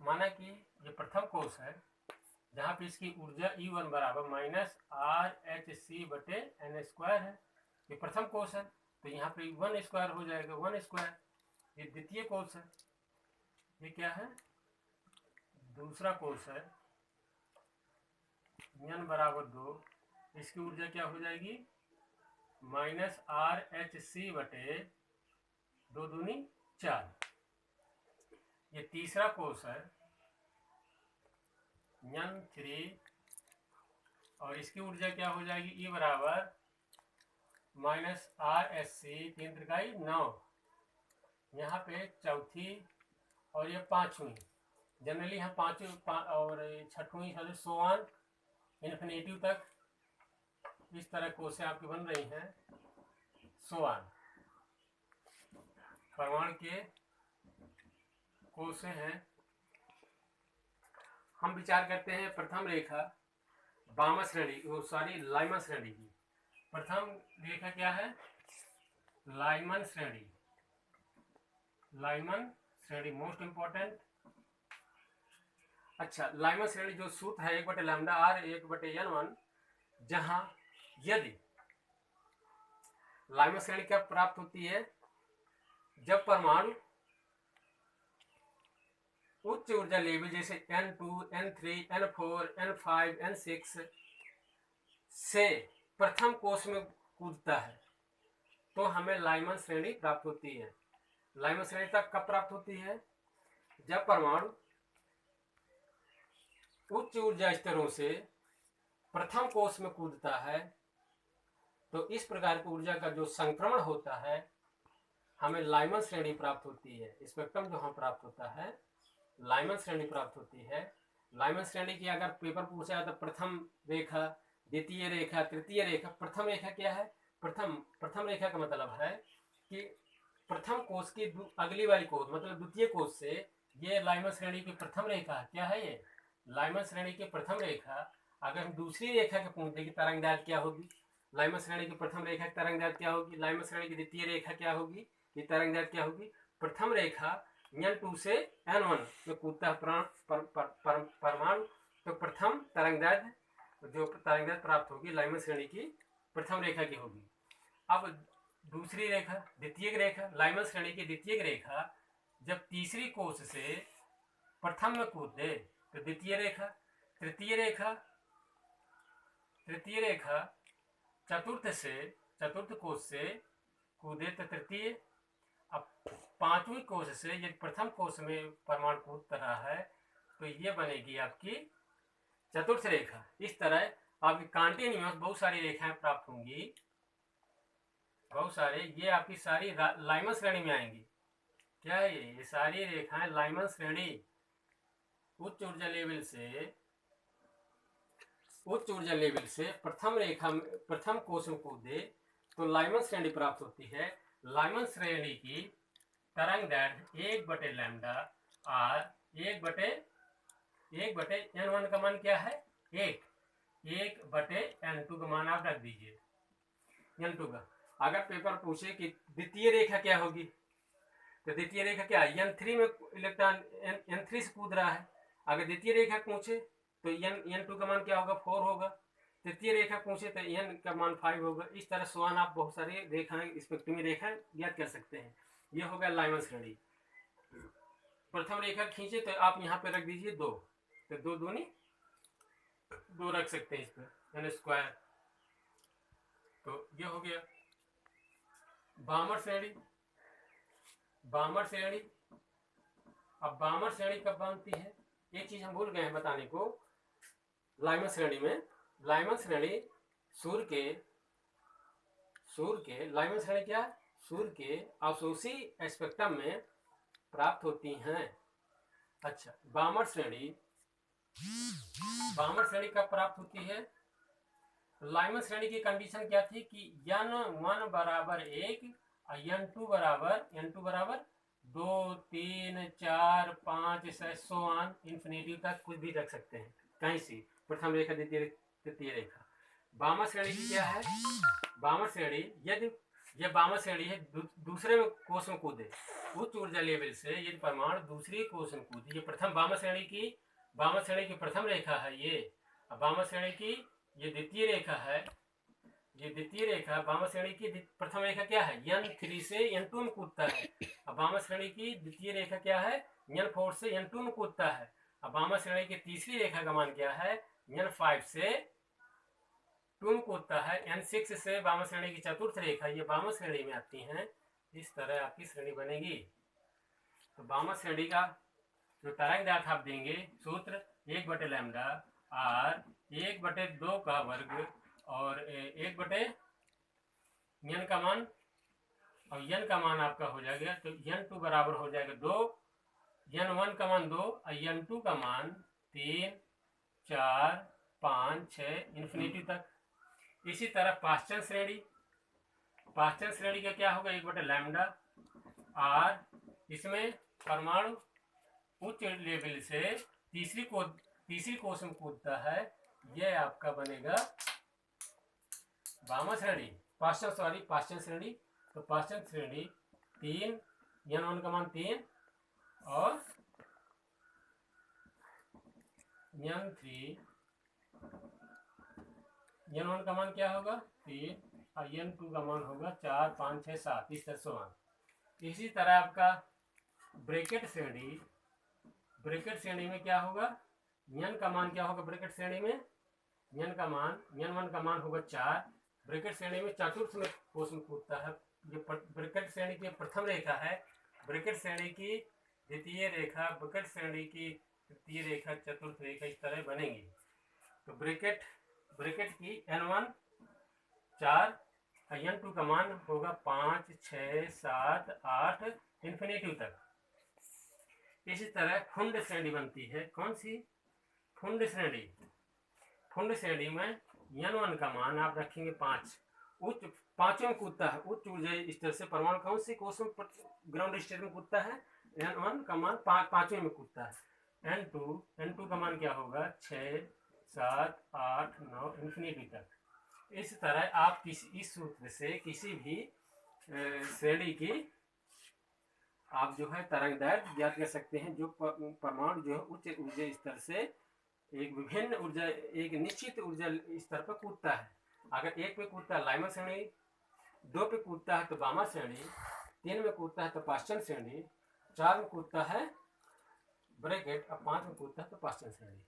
माना कि ये प्रथम कोष है जहाँ पे इसकी ऊर्जा E1 बराबर माइनस RHC बटे एन स्क्वायर है। ये प्रथम कोष है तो यहाँ पे 1 स्क्वायर हो जाएगा, 1 स्क्वायर। ये द्वितीय कोष है, ये क्या है, दूसरा कोष है, n बराबर 2, इसकी ऊर्जा क्या हो जाएगी, माइनस RHC बटे 2 दूनी 4। ये तीसरा कोष है n3 और इसकी ऊर्जा क्या हो जाएगी, E बराबर माइनस RHC 3 त्रिकाई 9। यहाँ पे चौथी और ये पांचवी, जनरली हम पांचवी और छठवीं सोवान इन्फिनेटिव तक इस तरह कोषें आपकी बन रही हैं। सोवान परमाणु के कोषें हैं। हम विचार करते हैं प्रथम रेखा बामा श्रेणी, लाइमन श्रेणी की। प्रथम रेखा क्या है, लाइमन श्रेणी। लाइमन श्रेणी मोस्ट इंपॉर्टेंट। अच्छा, लाइमन श्रेणी जो सूत्र है 1 बटे लैम्डा आर 1 बटे n1, जहां यदि लाइमन श्रेणी कब प्राप्त होती है, जब परमाणु उच्च ऊर्जा लेवल जैसे n2, n3, n4, n5, n6 से प्रथम कोष में कूदता है तो हमें लाइमन श्रेणी प्राप्त होती है। लाइमन श्रेणी तक कब प्राप्त होती है, जब परमाणु उच्च ऊर्जा स्तरों से प्रथम कोष में कूदता है। तो इस प्रकार की ऊर्जा का जो संक्रमण होता है हमें लाइमन श्रेणी प्राप्त होती है। स्पेक्ट्रम जो हम प्राप्त होता है लाइमन श्रेणी प्राप्त होती है। लाइमन श्रेणी की अगर पेपर पूछा तो प्रथम रेखा, द्वितीय रेखा, तृतीय रेखा। प्रथम रेखा क्या है, प्रथम रेखा का मतलब है कि प्रथम कोष की अगली वाली कोष मतलब द्वितीय कोष से ये लाइमन श्रेणी की प्रथम रेखा क्या है, ये लाइमन श्रेणी की प्रथम रेखा। अगर हम दूसरी रेखा के पूछते कि तरंगदैर्घ्य क्या होगी, लाइमन श्रेणी की प्रथम रेखा की तरंगदैर्घ्य क्या होगी, लाइमन श्रेणी की द्वितीय रेखा क्या होगी, ये तरंगदैर्घ्य क्या होगी। प्रथम रेखा n2 से n1 में कूदता है परमाणु, तो प्रथम तरंगदैर्घ्य जो तरंगदैर्घ्य प्राप्त होगी लाइमन श्रेणी की प्रथम रेखा की होगी। अब दूसरी रेखा, द्वितीय रेखा, लाइमन श्रेणी की द्वितीय रेखा जब तीसरी कोष से प्रथम में कूदे तो द्वितीय रेखा, तृतीय रेखा चतुर्थ कोष से कूदे तो तृतीय। अब पांचवी कोष से यदि प्रथम कोष में परमाणु कूद रहा है तो ये बनेगी आपकी चतुर्थ रेखा। इस तरह आपकी कॉन्टिन्यूअस बहुत सारी रेखाएं प्राप्त होंगी, बहुत सारे, ये आपकी सारी लाइमन श्रेणी में आएंगी। क्या है ये सारी रेखाएं लाइमन श्रेणी। उच्च ऊर्जा लेवल से प्रथम कोष में कूदे तो लाइमन श्रेणी प्राप्त होती है। लाइमन श्रेणी की तरंगदैर्घ्य 1 बटे लैम्डा आर 1 बटे n1 का मान क्या है, 1 बटे n2 का मान आप रख दीजिए, n2 का। अगर पेपर पूछे कि द्वितीय रेखा क्या होगी तो द्वितीय रेखा क्या है, n3 में इलेक्ट्रॉन n3 से कूद रहा है। अगर द्वितीय रेखा पूछे तो n2 का मान क्या होगा, 4 होगा। तृतीय रेखा पूछे तो n का मान 5 होगा। इस तरह सवाल आप बहुत सारी रेखाएं, स्पेक्ट्रमी रेखाएं याद कर सकते हैं। ये हो गया लाइमन श्रेणी। प्रथम रेखा खींचे तो आप यहाँ पे रख दीजिए 2, तो 2 दूनी 2 रख सकते हैं इस पर, n स्क्वायर। तो ये हो गया बामर श्रेणी। अब बामर श्रेणी कब बनती है, एक चीज हम भूल गए हैं बताने को। लाइमन श्रेणी में, लाइमन श्रेणी सूर्य के लाइमन श्रेणी क्या, सूर्य के अवशोषी स्पेक्ट्रम में प्राप्त होती हैं। अच्छा, बामर श्रेणी कब प्राप्त होती है, लाइमन श्रेणी की कंडीशन क्या थी कि n1 बराबर 1 और n2 बराबर 2, 3, 4, 5 सोआन इन्फिनिटी तक कुछ भी रख सकते हैं कहीं से। प्रथम रेखा, द्वितीय रेखा। बामर श्रेणी की क्या है, बामर श्रेणी यदि ये वामा श्रेणी है, दूसरे में कोष में कूदे, उच्च ऊर्जा लेवल से ये परमाणु दूसरी कोष में कूदे। ये प्रथम वामा श्रेणी की प्रथम रेखा है ये। अब वामा श्रेणी की ये द्वितीय रेखा है, ये द्वितीय रेखा वामा श्रेणी की प्रथम रेखा क्या है, N3 से N2 में कूदता है। अब वामा श्रेणी की द्वितीय रेखा क्या है, N4 से N2 में कूदता है। अब वामा श्रेणी की तीसरी रेखा का मान क्या है, N5 से 2 में कूदता है। N6 से वामा श्रेणी की चतुर्थ रेखा ये वामा श्रेणी में आती हैं। इस तरह आपकी श्रेणी बनेगी। तो वामा श्रेणी का जो तरंग दैर्ध्य आप देंगे सूत्र 1/λ r 1/2 का वर्ग और 1/n का मान, और n का मान आपका हो जाएगा तो n2 बराबर हो जाएगा 2, n1 का मान 2 और n2 का मान 3, 4, 5, 6 इन्फिनिटी तक। इसी तरह पाश्चन श्रेणी का क्या होगा, 1/λ r, इसमें परमाणु उच्च लेवल से तीसरी कोष में कूदता है। यह आपका बनेगा वामा श्रेणी, पाश्चन श्रेणी। तो पाश्चन श्रेणी 3, n1 का मान 3 और n1 का मान क्या होगा 3 और n2 का मान होगा 4, 5, 6, 7 इस तरह से। इसी तरह आपका ब्रैकेट श्रेणी में क्या होगा, n का मान क्या होगा ब्रैकेट श्रेणी में, n1 का मान होगा 4। ब्रैकेट श्रेणी में चतुर्थ में कोष में कूदता है। ये ब्रैकेट श्रेणी की प्रथम रेखा है, ब्रैकेट श्रेणी की द्वितीय रेखा, ब्रैकेट श्रेणी की तृतीय रेखा, चतुर्थ रेखा इस तरह बनेगी। तो ब्रैकेट की n1 4 और n2 का मान होगा 5, 6, 7, 8 इन्फिनिटी तक। इसी तरह खुंड श्रेणी बनती है। कौन सी खुंड श्रेणी में n1 का मान आप रखेंगे 5, उच्च 5 में कूदता है, उच्च ऊर्जा स्तर से परमाणु कौन सी कोष में ग्राउंड स्टेट में कूदता है, n1 का मान 5 में कूदता है। n2 का मान क्या होगा 6, 7, 8, 9 इन्फिनिटी तक। इस तरह आप इस सूत्र से किसी भी श्रेणी की आप जो है तरंग दैर्ध्य ज्ञात कर सकते हैं, जो परमाणु जो है उच्च ऊर्जा स्तर से एक निश्चित ऊर्जा स्तर पर कूदता है। अगर 1 पे कूदता है लाइमन श्रेणी, 2 पे कूदता है तो वामा श्रेणी, 3 में कूदता है तो पाश्चन श्रेणी, 4 में कूदता है ब्रैकेट और 5 में कूदता है तो पाश्चन श्रेणी।